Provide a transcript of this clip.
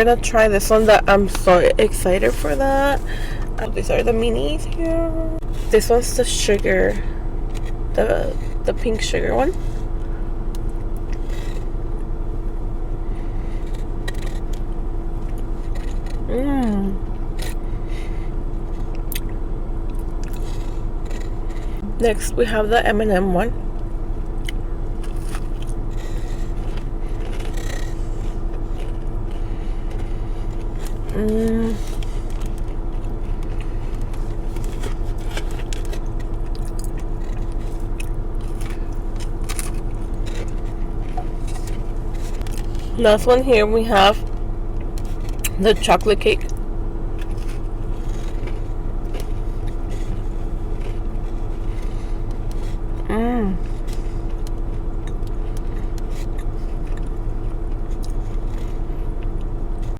We're gonna try this one that I'm so excited for that. These are the minis here. This one's the sugar, the pink sugar one. Next we have the M&M one. Last one here we have the chocolate cake.